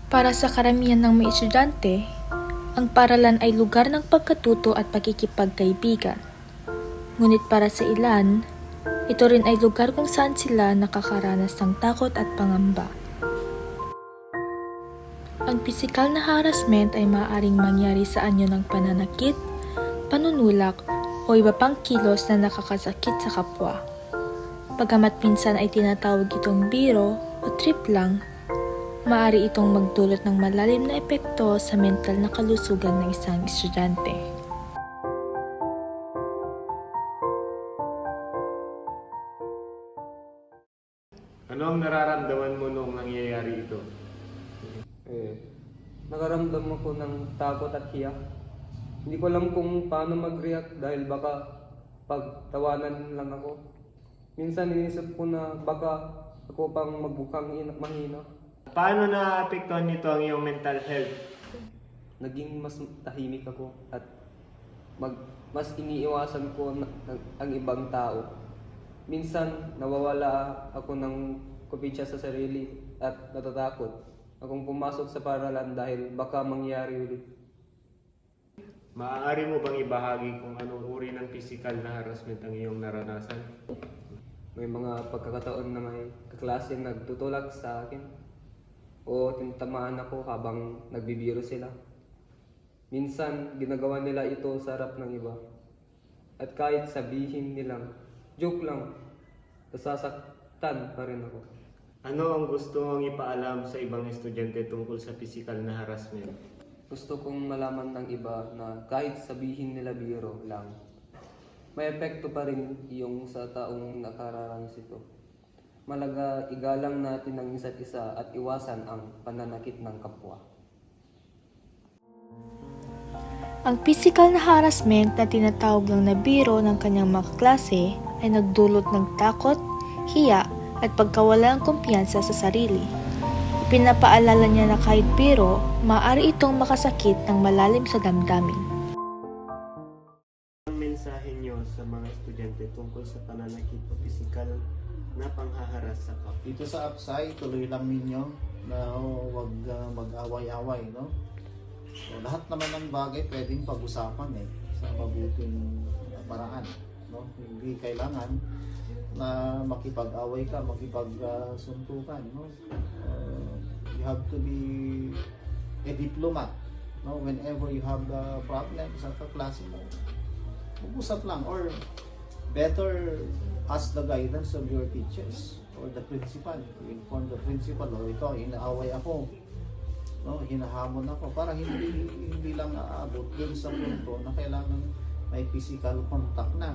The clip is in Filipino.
Para sa karamihan ng mga estudyante, ang paaralan ay lugar ng pagkatuto at pagkikipagkaibigan. Ngunit para sa ilan, ito rin ay lugar kung saan sila nakakaranas ng takot at pangamba. Ang pisikal na harassment ay maaaring mangyari sa anyo ng pananakit, panunulak, o iba pang kilos na nakakasakit sa kapwa. Pagamat minsan ay tinatawag itong biro o trip lang, maaari itong magdulot ng malalim na epekto sa mental na kalusugan ng isang estudyante. Ano ang nararamdaman mo nung nangyayari ito? Nakaramdam ako ng takot at hiya. Hindi ko alam kung paano mag-react dahil baka pagtawanan lang ako. Minsan inisip ko na baka ako pang magbukang mahina. Paano naapektuhan nito ang iyong mental health? Naging mas tahimik ako at mas iniiwasan ko ang ibang tao. Minsan nawawala ako ng kumpiyansa sa sarili at natatakot akong pumasok sa paaralan dahil baka mangyari ulit. Maaari mo bang ibahagi kung anong uri ng physical na harassment ang iyong naranasan? May mga pagkakataon na may kaklase nagtutulak sa akin o tinatamaan ako habang nagbibiro sila. Minsan ginagawa nila ito sa harap ng iba. At kahit sabihin nilang joke lang, nasasaktan pa rin ako. Ano ang gusto mong ipaalam sa ibang estudyante tungkol sa physical na harassment? Gusto kong malaman ng iba na kahit sabihin nila biro lang, may epekto pa rin yung sa taong nakararanas ito. Malaga igalang natin ang isa't isa at iwasan ang pananakit ng kapwa. Ang physical na harassment na tinatawag lang na biro ng kanyang mga klase ay nagdulot ng takot, hiya at pagkawala ng kumpiyansa sa sarili. Pinapaalala niya na kahit biro, maaari itong makasakit ng malalim sa damdamin. Ang mensahe niyo sa mga estudyante tungkol sa pananakit o physical na panghaharas sa kapwa? Dito sa Apsay, tuloy lang ninyo na huwag mag-away-away, no? So, lahat naman ng bagay pwedeng pag-usapan sa mabuting paraan, no? Hindi kailangan na makipag-away ka, makipag-suntukan, no? You have to be a diplomat, no? Whenever you have a problem sa kaklase mo, mag-usap lang, or better ask the guidance of your teachers or the principal. Inform the principal, o ito, inaaway ako, no? Hinahamon ako, para hindi lang aabot dun sa punto na kailangan may physical contact na.